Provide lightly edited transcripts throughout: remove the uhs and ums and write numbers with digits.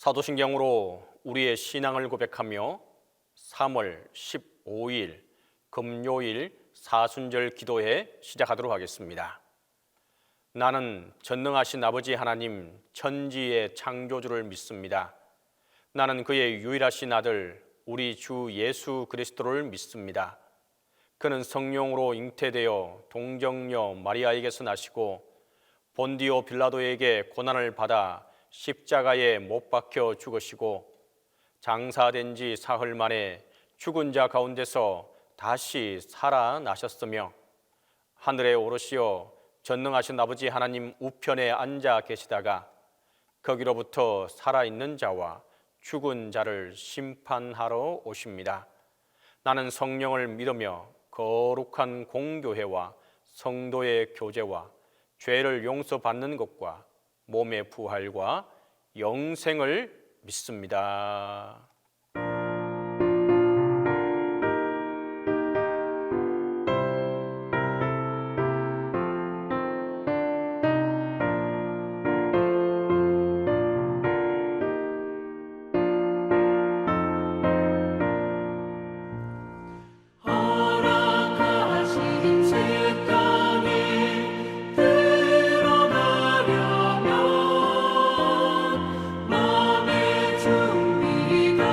사도신경으로 우리의 신앙을 고백하며 3월 15일 금요일 사순절 기도회 시작하도록 하겠습니다. 나는 전능하신 아버지 하나님 천지의 창조주를 믿습니다. 나는 그의 유일하신 아들 우리 주 예수 그리스도를 믿습니다. 그는 성령으로 잉태되어 동정녀 마리아에게서 나시고 본디오 빌라도에게 고난을 받아 십자가에 못 박혀 죽으시고 장사된 지 사흘 만에 죽은 자 가운데서 다시 살아나셨으며 하늘에 오르시어 전능하신 아버지 하나님 우편에 앉아 계시다가 거기로부터 살아있는 자와 죽은 자를 심판하러 오십니다. 나는 성령을 믿으며 거룩한 공교회와 성도의 교제와 죄를 용서받는 것과 몸의 부활과 영생을 믿습니다. 준비가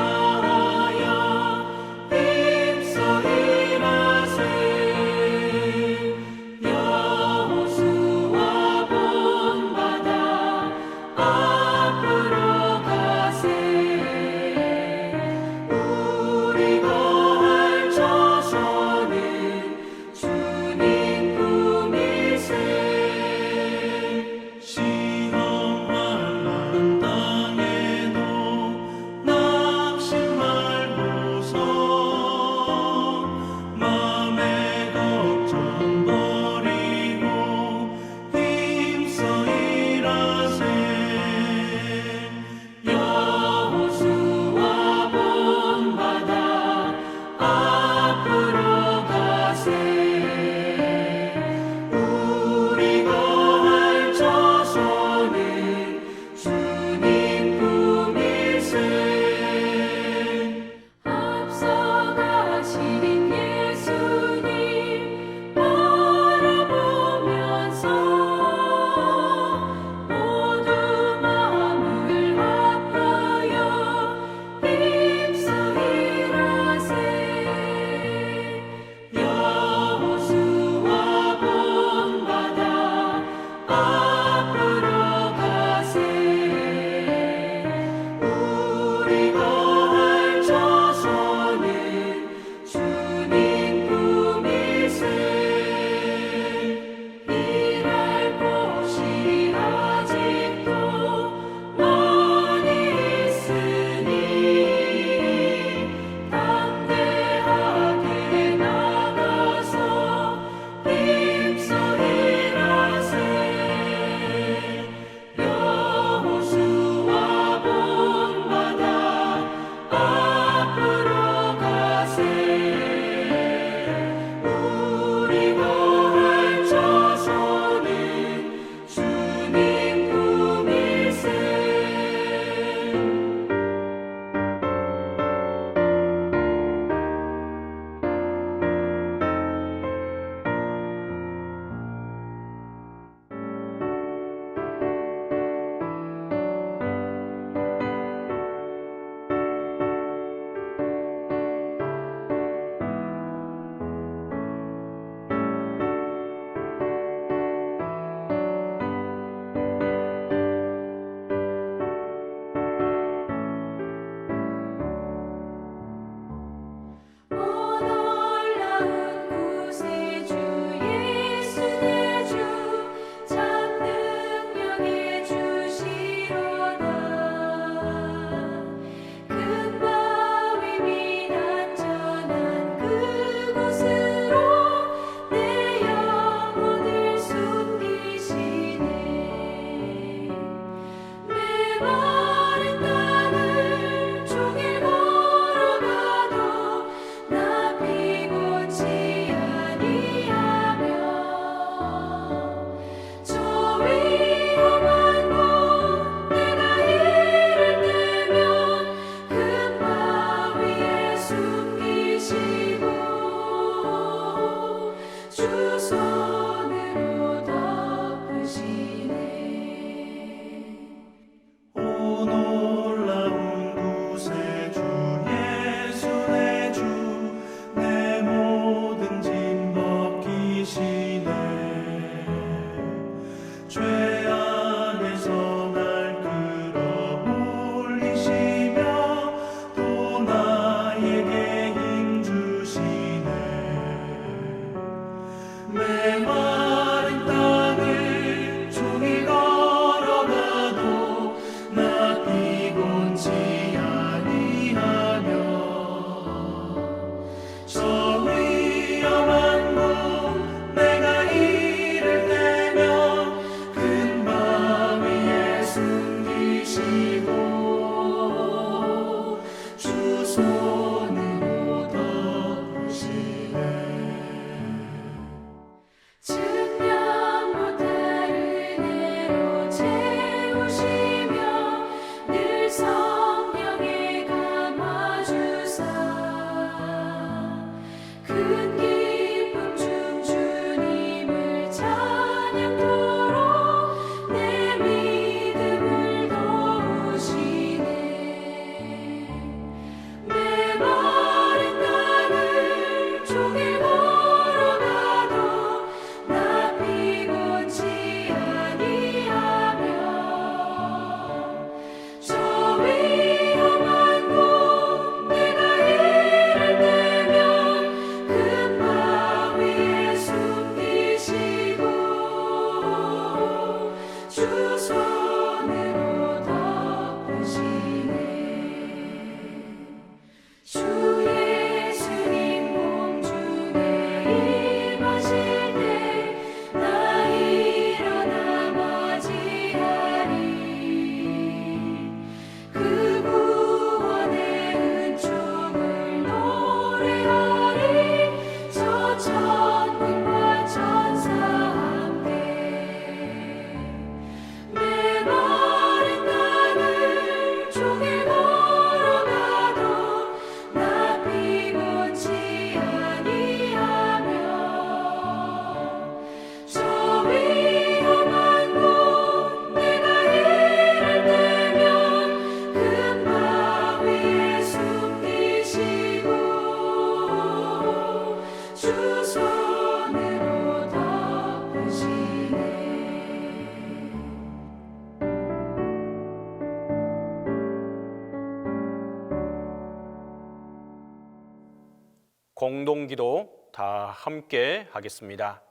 공동기도 다 함께 하겠습니다.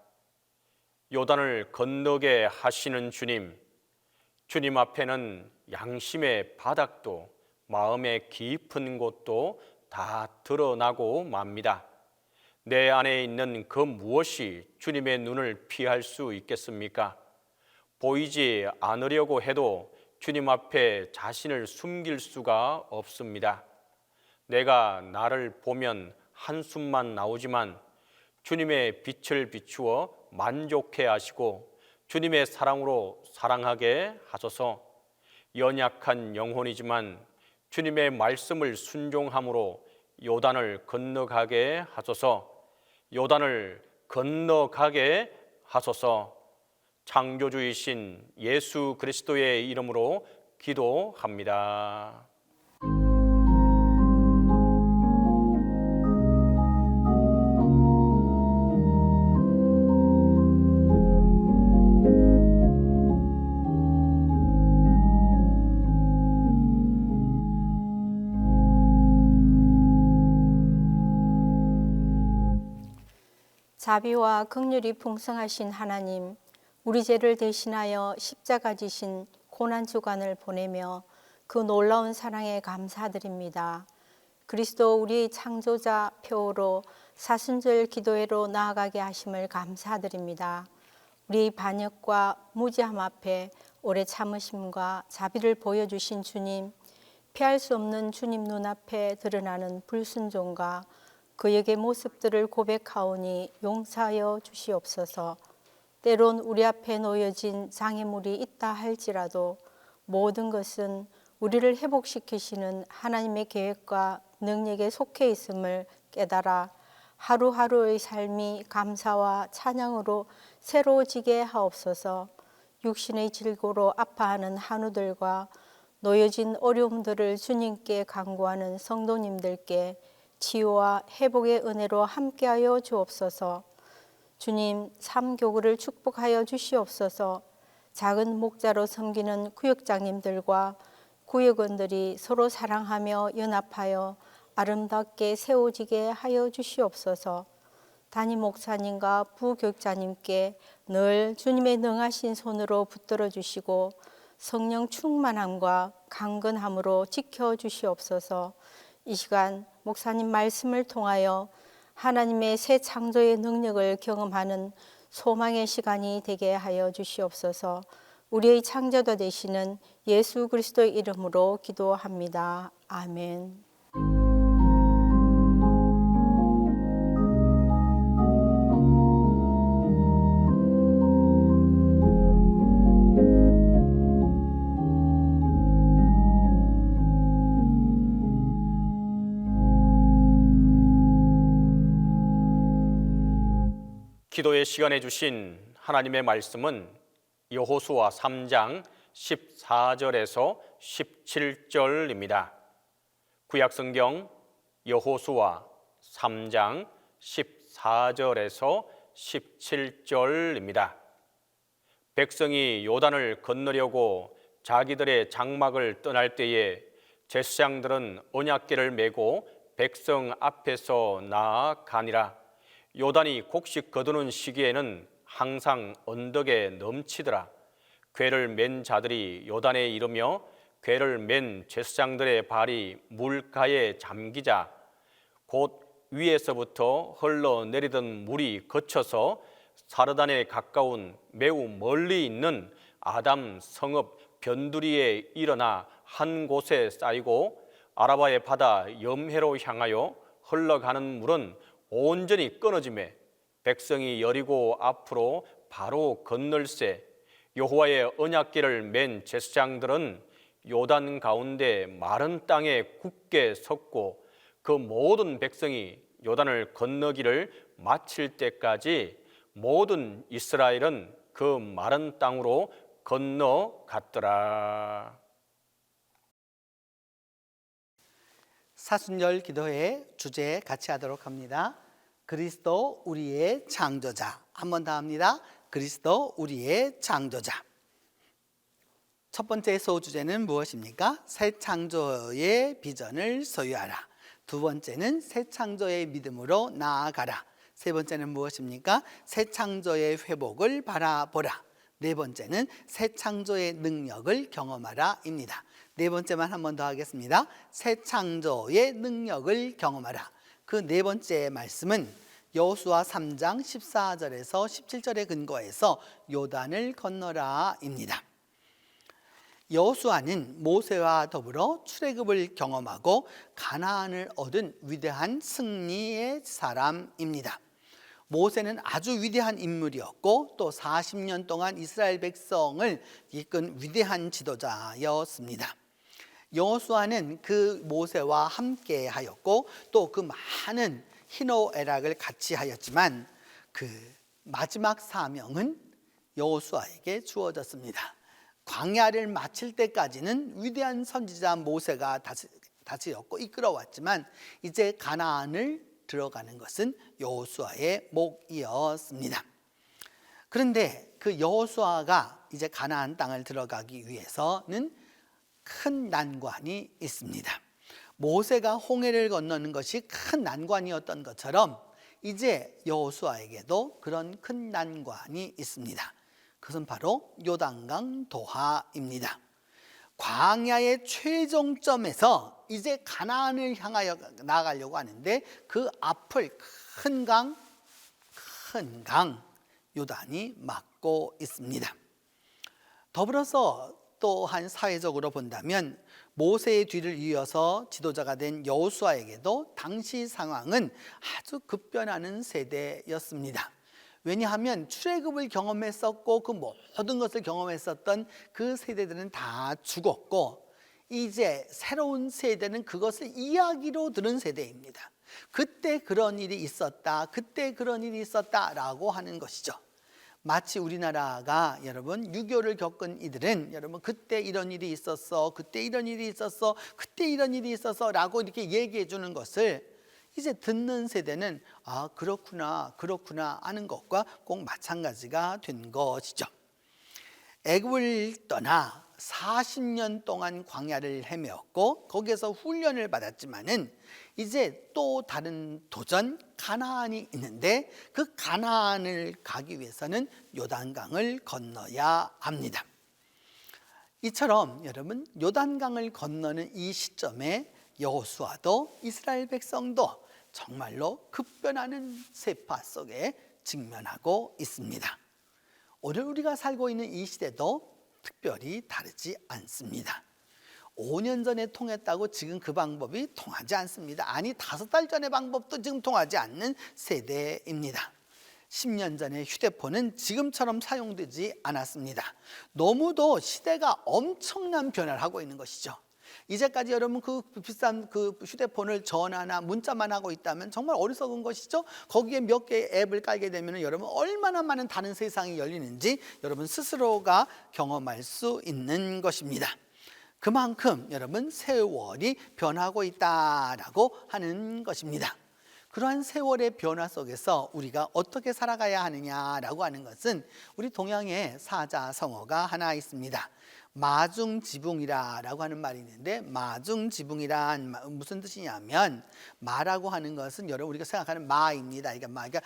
요단을 건너게 하시는 주님, 주님 앞에는 양심의 바닥도 마음의 깊은 곳도 다 드러나고 맙니다. 내 안에 있는 그 무엇이 주님의 눈을 피할 수 있겠습니까? 보이지 않으려고 해도 주님 앞에 자신을 숨길 수가 없습니다. 내가 나를 보면 한숨만 나오지만 주님의 빛을 비추어 만족해 하시고 주님의 사랑으로 사랑하게 하소서. 연약한 영혼이지만 주님의 말씀을 순종함으로 요단을 건너가게 하소서. 요단을 건너가게 하소서. 창조주이신 예수 그리스도의 이름으로 기도합니다. 자비와 긍휼이 풍성하신 하나님, 우리 죄를 대신하여 십자가 지신 고난주간을 보내며 그 놀라운 사랑에 감사드립니다. 그리스도 우리 창조자 표로 사순절 기도회로 나아가게 하심을 감사드립니다. 우리 반역과 무지함 앞에 오래 참으심과 자비를 보여주신 주님, 피할 수 없는 주님 눈앞에 드러나는 불순종과 그에게 모습들을 고백하오니 용서하여 주시옵소서. 때론 우리 앞에 놓여진 장애물이 있다 할지라도 모든 것은 우리를 회복시키시는 하나님의 계획과 능력에 속해 있음을 깨달아 하루하루의 삶이 감사와 찬양으로 새로워지게 하옵소서. 육신의 질고로 아파하는 한우들과 놓여진 어려움들을 주님께 간구하는 성도님들께 치유와 회복의 은혜로 함께하여 주옵소서. 주님, 삼교구를 축복하여 주시옵소서. 작은 목자로 섬기는 구역장님들과 구역원들이 서로 사랑하며 연합하여 아름답게 세워지게 하여 주시옵소서. 담임 목사님과 부교육자님께 늘 주님의 능하신 손으로 붙들어 주시고 성령 충만함과 강건함으로 지켜주시옵소서. 이 시간 목사님 말씀을 통하여 하나님의 새 창조의 능력을 경험하는 소망의 시간이 되게 하여 주시옵소서. 우리의 창조자 되시는 예수 그리스도의 이름으로 기도합니다. 아멘. 기도의 시간에 주신 하나님의 말씀은 여호수아 3장 14절에서 17절입니다. 구약성경 여호수아 3장 14절에서 17절입니다. 백성이 요단을 건너려고 자기들의 장막을 떠날 때에 제사장들은 언약궤를 메고 백성 앞에서 나아가니라. 요단이 곡식 거두는 시기에는 항상 언덕에 넘치더라. 궤를 맨 자들이 요단에 이르며 궤를 맨 제사장들의 발이 물가에 잠기자 곧 위에서부터 흘러내리던 물이 거쳐서 사르단에 가까운 매우 멀리 있는 아담 성읍 변두리에 일어나 한 곳에 쌓이고 아라바의 바다 염해로 향하여 흘러가는 물은 온전히 끊어지매 백성이 여리고 앞으로 바로 건널세. 여호와의 언약궤를 맨 제사장들은 요단 가운데 마른 땅에 굳게 섰고 그 모든 백성이 요단을 건너기를 마칠 때까지 모든 이스라엘은 그 마른 땅으로 건너갔더라. 사순절 기도회 주제 같이 하도록 합니다. 그리스도 우리의 창조자. 한 번 더 합니다. 그리스도 우리의 창조자. 첫 번째 소주제는 무엇입니까? 새 창조의 비전을 소유하라. 두 번째는 새 창조의 믿음으로 나아가라. 세 번째는 무엇입니까? 새 창조의 회복을 바라보라. 네 번째는 새 창조의 능력을 경험하라입니다. 네 번째만 한 번 더 하겠습니다. 새 창조의 능력을 경험하라. 그 네 번째 말씀은 여호수아 3장 14절에서 17절에 근거해서 요단을 건너라입니다. 여호수아는 모세와 더불어 출애굽을 경험하고 가나안을 얻은 위대한 승리의 사람입니다. 모세는 아주 위대한 인물이었고 또 40년 동안 이스라엘 백성을 이끈 위대한 지도자였습니다. 여호수아는 그 모세와 함께 하였고 또 그 많은 희노애락을 같이 하였지만 그 마지막 사명은 여호수아에게 주어졌습니다. 광야를 마칠 때까지는 위대한 선지자 모세가 다스렸고 이끌어왔지만 이제 가나안을 들어가는 것은 여호수아의 몫이었습니다. 그런데 그 여호수아가 이제 가나안 땅을 들어가기 위해서는 큰 난관이 있습니다. 모세가 홍해를 건너는 것이 큰 난관이었던 것처럼 이제 여호수아에게도 그런 큰 난관이 있습니다. 그것은 바로 요단강 도하입니다. 광야의 최종점에서 이제 가나안을 향하여 나아가려고 하는데 그 앞을 큰 강 요단이 막고 있습니다. 더불어서 또한 사회적으로 본다면 모세의 뒤를 이어서 지도자가 된 여호수아에게도 당시 상황은 아주 급변하는 세대였습니다. 왜냐하면 출애굽을 경험했었고 그 모든 것을 경험했었던 그 세대들은 다 죽었고 이제 새로운 세대는 그것을 이야기로 들은 세대입니다. 그때 그런 일이 있었다, 그때 그런 일이 있었다라고 하는 것이죠. 마치 우리나라가 여러분 6.25를 겪은 이들은 여러분 그때 이런 일이 있었어, 그때 이런 일이 있었어, 그때 이런 일이 있었어 라고 이렇게 얘기해 주는 것을 이제 듣는 세대는 아 그렇구나 하는 것과 꼭 마찬가지가 된 것이죠. 애굽을 떠나 40년 동안 광야를 헤매었고 거기에서 훈련을 받았지만은 이제 또 다른 도전 가나안이 있는데 그 가나안을 가기 위해서는 요단강을 건너야 합니다. 이처럼 여러분 요단강을 건너는 이 시점에 여호수아도 이스라엘 백성도 정말로 급변하는 세파 속에 직면하고 있습니다. 오늘 우리가 살고 있는 이 시대도 특별히 다르지 않습니다. 5년 전에 통했다고 지금 그 방법이 통하지 않습니다. 아니 5달 전의 방법도 지금 통하지 않는 세대입니다. 10년 전에 휴대폰은 지금처럼 사용되지 않았습니다. 너무도 시대가 엄청난 변화를 하고 있는 것이죠. 이제까지 여러분 그 비싼 그 휴대폰을 전화나 문자만 하고 있다면 정말 어리석은 것이죠. 거기에 몇 개의 앱을 깔게 되면 여러분 얼마나 많은 다른 세상이 열리는지 여러분 스스로가 경험할 수 있는 것입니다. 그만큼 여러분 세월이 변하고 있다라고 하는 것입니다. 그러한 세월의 변화 속에서 우리가 어떻게 살아가야 하느냐라고 하는 것은 우리 동양에 사자성어가 하나 있습니다. 마중지붕이라고 하는 말이 있는데 마중지붕이란 무슨 뜻이냐면 마라고 하는 것은 여러분 우리가 생각하는 마입니다. 그러니까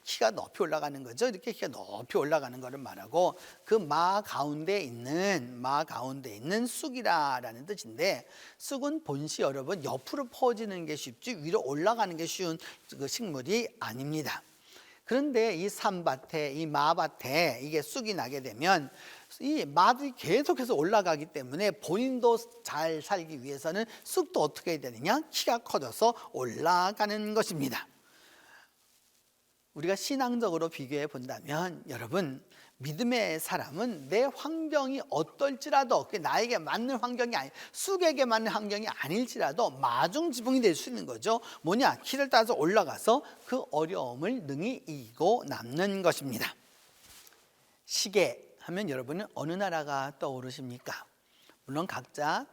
키가 높이 올라가는 거죠. 이렇게 키가 높이 올라가는 것을 말하고 그 마 가운데 있는 쑥이라는 뜻인데 쑥은 본시 여러분 옆으로 퍼지는 게 쉽지 위로 올라가는 게 쉬운 그 식물이 아닙니다. 그런데 이 산밭에 이 마밭에 이게 쑥이 나게 되면 이 마들이 계속해서 올라가기 때문에 본인도 잘 살기 위해서는 쑥도 어떻게 해야 되느냐? 키가 커져서 올라가는 것입니다. 우리가 신앙적으로 비교해 본다면 여러분 믿음의 사람은 내 환경이 어떨지라도 나에게 맞는 환경이 쑥에게 맞는 환경이 아닐지라도 마중지붕이 될 수 있는 거죠. 뭐냐? 키를 따라서 올라가서 그 어려움을 능히 이기고 남는 것입니다. 시계 하면 여러분은 어느 나라가 떠오르십니까? 물론 각자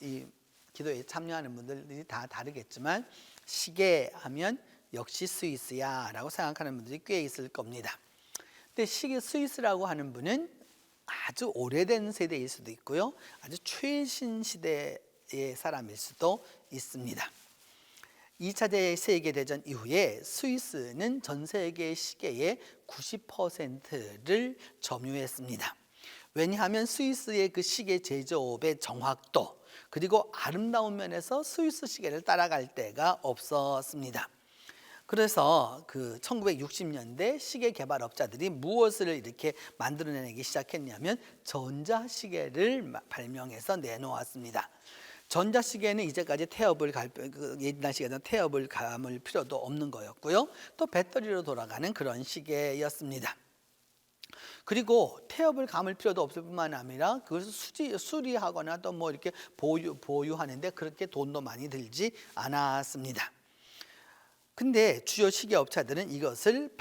이 기도에 참여하는 분들이 다 다르겠지만 시계 하면 역시 스위스야라고 생각하는 분들이 꽤 있을 겁니다. 근데 시계 스위스라고 하는 분은 아주 오래된 세대일 수도 있고요, 아주 최신 시대의 사람일 수도 있습니다. 2차 세계대전 이후에 스위스는 전 세계 시계의 90%를 점유했습니다. 왜냐하면 스위스의 그 시계 제조업의 정확도 그리고 아름다운 면에서 스위스 시계를 따라갈 데가 없었습니다. 그래서 그 1960년대 시계 개발업자들이 무엇을 이렇게 만들어내기 시작했냐면 전자시계를 발명해서 내놓았습니다. 전자시계는 이제까지 옛날 시계는 태엽을 감을 필요도 없는 거였고요. 또 배터리로 돌아가는 그런 시계였습니다. 그리고 태엽을 감을 필요도 없을 뿐만 아니라 그것을 수리하거나 또 뭐 이렇게 보유하는데 그렇게 돈도 많이 들지 않았습니다. 근데 주요 시계 업체들은 이것을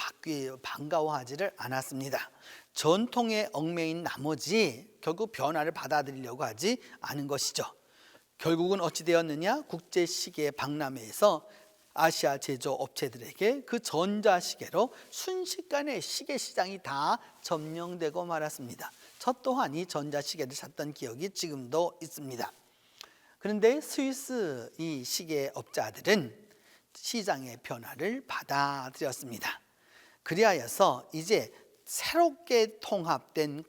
반가워하지를 않았습니다. 전통에 얽매인 나머지 결국 변화를 받아들이려고 하지 않은 것이죠. 결국은 어찌 되었느냐? 국제시계 박람회에서 아시아 제조업체들에게 그 전자시계로 순식간에 시계 시장이 다 점령되고 말았습니다. 저 또한 이 전자시계를 샀던 기억이 지금도 있습니다. 그런데 스위스 이 시계업자들은 시장의 변화를 받아들였습니다. 그리하여서 이제 새롭게 통합된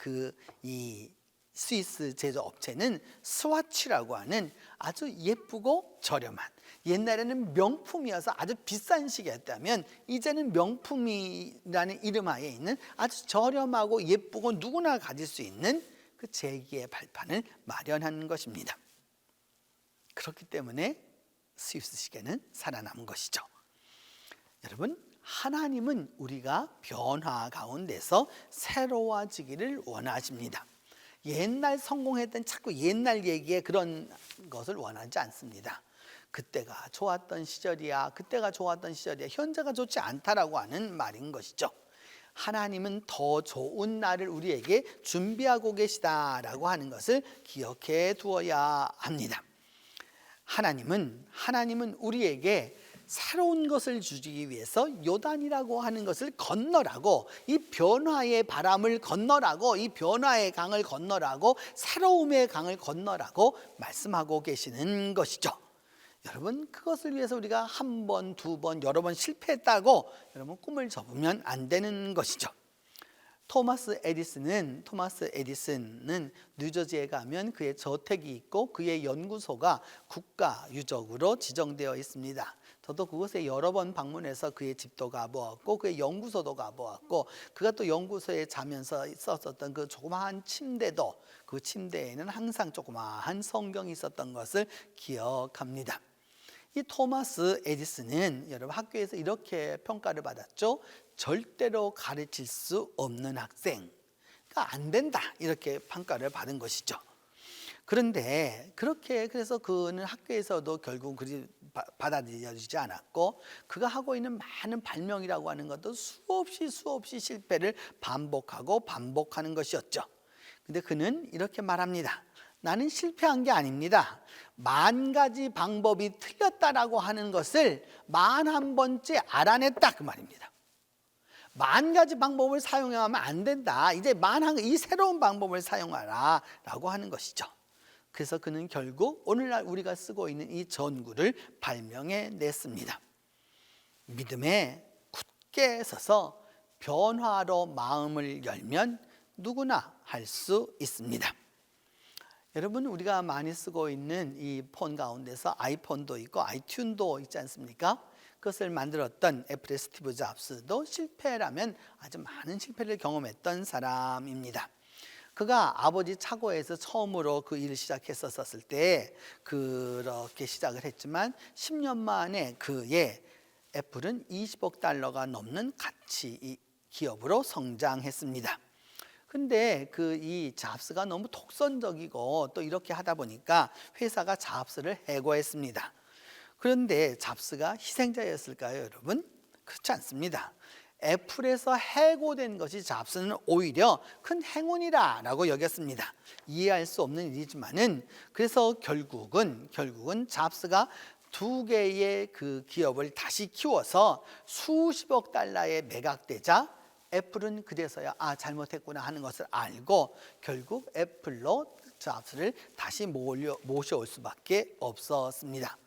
이 스위스 제조업체는 스와치라고 하는 아주 예쁘고 저렴한, 옛날에는 명품이어서 아주 비싼 시계였다면 이제는 명품이라는 이름하에 있는 아주 저렴하고 예쁘고 누구나 가질 수 있는 그 제기의 발판을 마련한 것입니다. 그렇기 때문에 스위스 시계는 살아남은 것이죠. 여러분, 하나님은 우리가 변화 가운데서 새로워지기를 원하십니다. 옛날 성공했던 자꾸 옛날 얘기에 그런 것을 원하지 않습니다. 그때가 좋았던 시절이야, 그때가 좋았던 시절이야, 현재가 좋지 않다라고 하는 말인 것이죠. 하나님은 더 좋은 날을 우리에게 준비하고 계시다라고 하는 것을 기억해 두어야 합니다. 하나님은 우리에게 새로운 것을 주기 위해서 요단이라고 하는 것을 건너라고, 이 변화의 바람을 건너라고, 이 변화의 강을 건너라고, 새로움의 강을 건너라고 말씀하고 계시는 것이죠. 여러분, 그것을 위해서 우리가 한 번, 두 번, 여러 번 실패했다고 여러분 꿈을 접으면 안 되는 것이죠. 토마스 에디슨은 뉴저지에 가면 그의 저택이 있고 그의 연구소가 국가 유적으로 지정되어 있습니다. 저도 그곳에 여러 번 방문해서 그의 집도 가보았고 그의 연구소도 가보았고, 그가 또 연구소에 자면서 썼었던 그 조그마한 침대도, 그 침대에는 항상 조그마한 성경이 있었던 것을 기억합니다. 이 토마스 에디슨은 여러분 학교에서 이렇게 평가를 받았죠. 절대로 가르칠 수 없는 학생, 그러니까 안 된다, 이렇게 평가를 받은 것이죠. 그런데 그래서 그는 학교에서도 결국 그리 받아들여지지 않았고, 그가 하고 있는 많은 발명이라고 하는 것도 수없이 실패를 반복하는 것이었죠. 근데 그는 이렇게 말합니다. 나는 실패한 게 아닙니다. 10,000가지 방법이 틀렸다라고 하는 것을 11번째 알아냈다, 그 말입니다. 10,000가지 방법을 사용하면 안 된다. 이제 이 새로운 방법을 사용하라 라고 하는 것이죠. 그래서 그는 결국 오늘날 우리가 쓰고 있는 이 전구를 발명해 냈습니다. 믿음에 굳게 서서 변화로 마음을 열면 누구나 할 수 있습니다. 여러분, 우리가 많이 쓰고 있는 이 폰 가운데서 아이폰도 있고 아이튠도 있지 않습니까? 그것을 만들었던 애플의 스티브 잡스도 실패라면 아주 많은 실패를 경험했던 사람입니다. 그가 아버지 차고에서 처음으로 그 일을 시작했었을 때 그렇게 시작을 했지만 10년 만에 그의 애플은 20억 달러가 넘는 가치 기업으로 성장했습니다. 근데 이 잡스가 너무 독선적이고 또 이렇게 하다 보니까 회사가 잡스를 해고했습니다. 그런데 잡스가 희생자였을까요, 여러분? 그렇지 않습니다. 애플에서 해고된 것이 잡스는 오히려 큰 행운이라고 여겼습니다. 이해할 수 없는 일이지만은, 그래서 결국은 잡스가 2개의 그 기업을 다시 키워서 수십억 달러에 매각되자 애플은 그래서야 잘못했구나 하는 것을 알고 결국 애플로 잡스를 다시 모셔올 수밖에 없었습니다.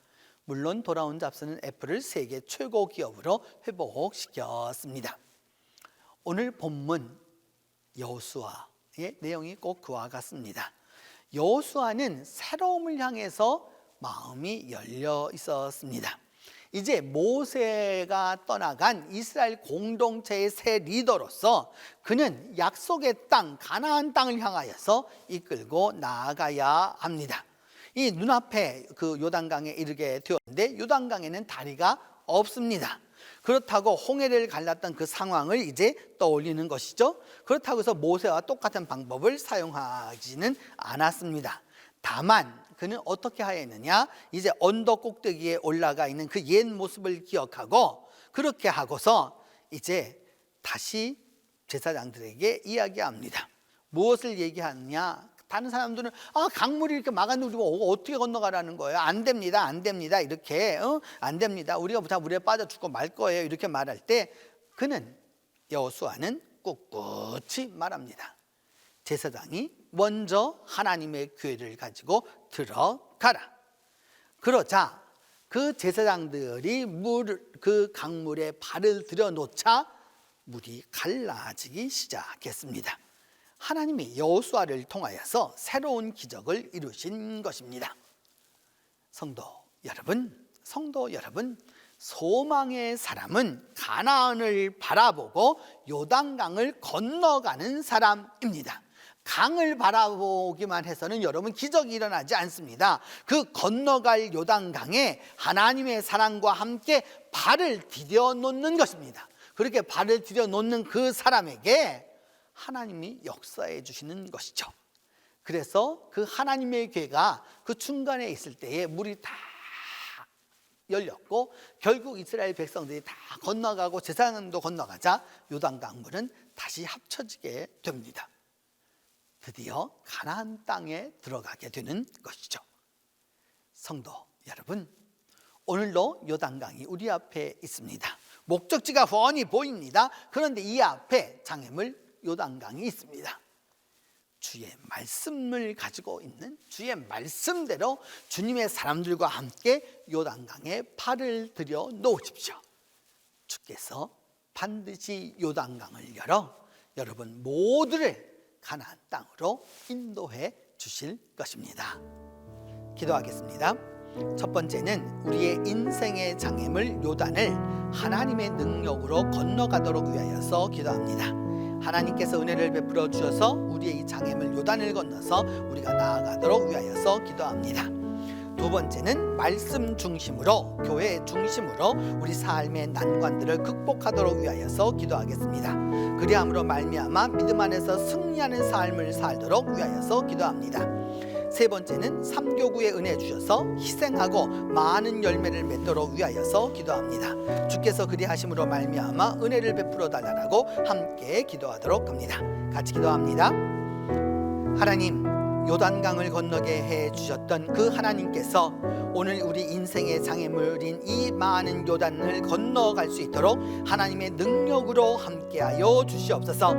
물론 돌아온 잡스는 애플을 세계 최고 기업으로 회복시켰습니다. 오늘 본문 여호수아의 내용이 꼭 그와 같습니다. 여호수아는 새로움을 향해서 마음이 열려 있었습니다. 이제 모세가 떠나간 이스라엘 공동체의 새 리더로서 그는 약속의 땅 가나안 땅을 향하여서 이끌고 나아가야 합니다. 이 눈앞에 그 요단강에 이르게 되었는데 요단강에는 다리가 없습니다. 그렇다고 홍해를 갈랐던 그 상황을 이제 떠올리는 것이죠. 그렇다고 해서 모세와 똑같은 방법을 사용하지는 않았습니다. 다만 그는 어떻게 하였느냐? 이제 언덕 꼭대기에 올라가 있는 그 옛 모습을 기억하고 그렇게 하고서 이제 다시 제사장들에게 이야기합니다. 무엇을 얘기하느냐? 다른 사람들은 강물이 이렇게 막았는데 우리가 어떻게 건너가라는 거예요? 안 됩니다, 안 됩니다. 이렇게 안 됩니다. 우리가 다 물에 빠져 죽고 말 거예요. 이렇게 말할 때 그는 여호수아는 꿋꿋이 말합니다. 제사장이 먼저 하나님의 교회를 가지고 들어가라. 그러자 그 제사장들이 그 강물에 발을 들여놓자 물이 갈라지기 시작했습니다. 하나님이 여호수아를 통하여서 새로운 기적을 이루신 것입니다. 성도 여러분, 소망의 사람은 가나안을 바라보고 요단강을 건너가는 사람입니다. 강을 바라보기만 해서는 여러분 기적이 일어나지 않습니다. 그 건너갈 요단강에 하나님의 사랑과 함께 발을 디뎌 놓는 것입니다. 그렇게 발을 디뎌 놓는 그 사람에게 하나님이 역사해 주시는 것이죠. 그래서 그 하나님의 교회가 그 중간에 있을 때에 물이 다 열렸고 결국 이스라엘 백성들이 다 건너가고 제사장도 건너가자 요단강 물은 다시 합쳐지게 됩니다. 드디어 가나안 땅에 들어가게 되는 것이죠. 성도 여러분, 오늘도 요단강이 우리 앞에 있습니다. 목적지가 훤히 보입니다. 그런데 이 앞에 장애물 요단강이 있습니다. 주의 말씀을 가지고 있는 주의 말씀대로 주님의 사람들과 함께 요단강에 발을 들여 놓으십시오. 주께서 반드시 요단강을 열어 여러분 모두를 가나안 땅으로 인도해 주실 것입니다. 기도하겠습니다. 첫 번째는 우리의 인생의 장애물 요단을 하나님의 능력으로 건너가도록 위하여서 기도합니다. 하나님께서 은혜를 베풀어 주셔서 우리의 이 장애물 요단을 건너서 우리가 나아가도록 위하여서 기도합니다. 두 번째는 말씀 중심으로, 교회 중심으로 우리 삶의 난관들을 극복하도록 위하여서 기도하겠습니다. 그리함으로 말미암아 믿음 안에서 승리하는 삶을 살도록 위하여서 기도합니다. 세 번째는 삼교구의 은혜 주셔서 희생하고 많은 열매를 맺도록 위하여서 기도합니다. 주께서 그리하심으로 말미암아 은혜를 베풀어 달라고 함께 기도하도록 합니다. 같이 기도합니다. 하나님, 요단강을 건너게 해 주셨던 그 하나님께서 오늘 우리 인생의 장애물인 이 많은 요단을 건너갈 수 있도록 하나님의 능력으로 함께하여 주시옵소서.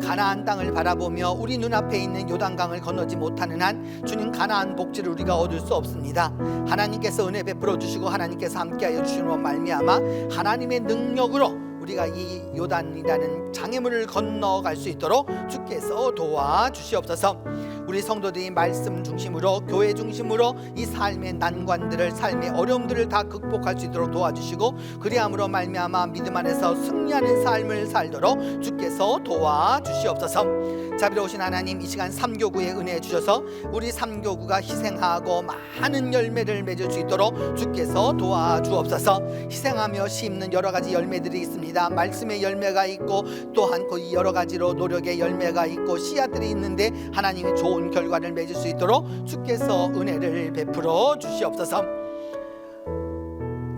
가나안 땅을 바라보며 우리 눈앞에 있는 요단강을 건너지 못하는 한 주님 가나안 복지를 우리가 얻을 수 없습니다. 하나님께서 은혜 베풀어 주시고 하나님께서 함께하여 주시는 말미암아 하나님의 능력으로 우리가 이 요단이라는 장애물을 건너갈 수 있도록 주께서 도와주시옵소서. 우리 성도들이 말씀 중심으로, 교회 중심으로 이 삶의 난관들을, 삶의 어려움들을 다 극복할 수 있도록 도와주시고 그리함으로 말미암아 믿음 안에서 승리하는 삶을 살도록 주께서 도와주시옵소서. 자비로우신 하나님, 이 시간 삼교구의 은혜 주셔서 우리 삼교구가 희생하고 많은 열매를 맺을 수 있도록 주께서 도와주옵소서. 희생하며 심는 여러 가지 열매들이 있습니다. 말씀의 열매가 있고 또한 그 여러 가지로 노력의 열매가 있고 씨앗들이 있는데 하나님이 좋은 결과를 맺을 수 있도록 주께서 은혜를 베풀어 주시옵소서.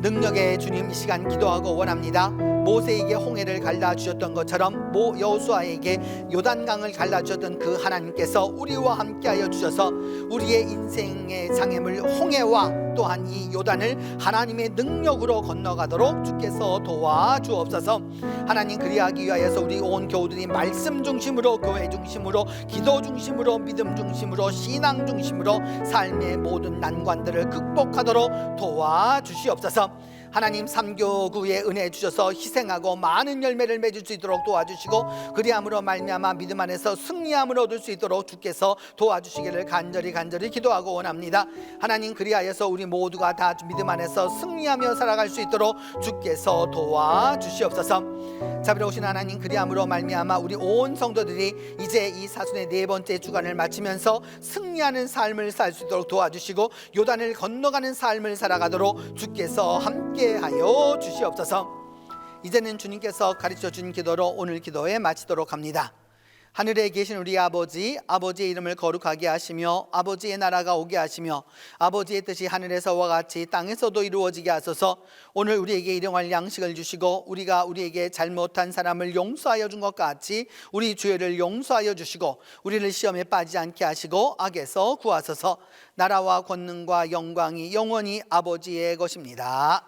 능력의 주님, 이 시간 기도하고 원합니다. 모세에게 홍해를 갈라주셨던 것처럼 여호수아에게 요단강을 갈라주셨던 그 하나님께서 우리와 함께하여 주셔서 우리의 인생의 장애물 홍해와 또한 이 요단을 하나님의 능력으로 건너가도록 주께서 도와주옵소서. 하나님, 그리하기 위하여서 우리 온 교우들이 말씀 중심으로, 교회 중심으로, 기도 중심으로, 믿음 중심으로, 신앙 중심으로 삶의 모든 난관들을 극복하도록 도와주시옵소서. 하나님, 삼교구의 은혜 주셔서 희생하고 많은 열매를 맺을 수 있도록 도와주시고, 그리함으로 말미암아 믿음 안에서 승리함을 얻을 수 있도록 주께서 도와주시기를 간절히 기도하고 원합니다. 하나님, 그리하여서 우리 모두가 다 믿음 안에서 승리하며 살아갈 수 있도록 주께서 도와주시옵소서. 자비로우신 하나님, 그리함으로 말미암아 우리 온 성도들이 이제 이 사순의 네 번째 주간을 마치면서 승리하는 삶을 살 수 있도록 도와주시고, 요단을 건너가는 삶을 살아가도록 주께서 함께하여 주시옵소서. 이제는 주님께서 가르쳐 준 기도로 오늘 기도에 마치도록 합니다. 하늘에 계신 우리 아버지, 아버지의 이름을 거룩하게 하시며 아버지의 나라가 오게 하시며 아버지의 뜻이 하늘에서와 같이 땅에서도 이루어지게 하소서. 오늘 우리에게 일용할 양식을 주시고, 우리가 우리에게 잘못한 사람을 용서하여 준 것 같이 우리 죄를 용서하여 주시고, 우리를 시험에 빠지지 않게 하시고 악에서 구하소서. 나라와 권능과 영광이 영원히 아버지의 것입니다.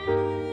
있습니다.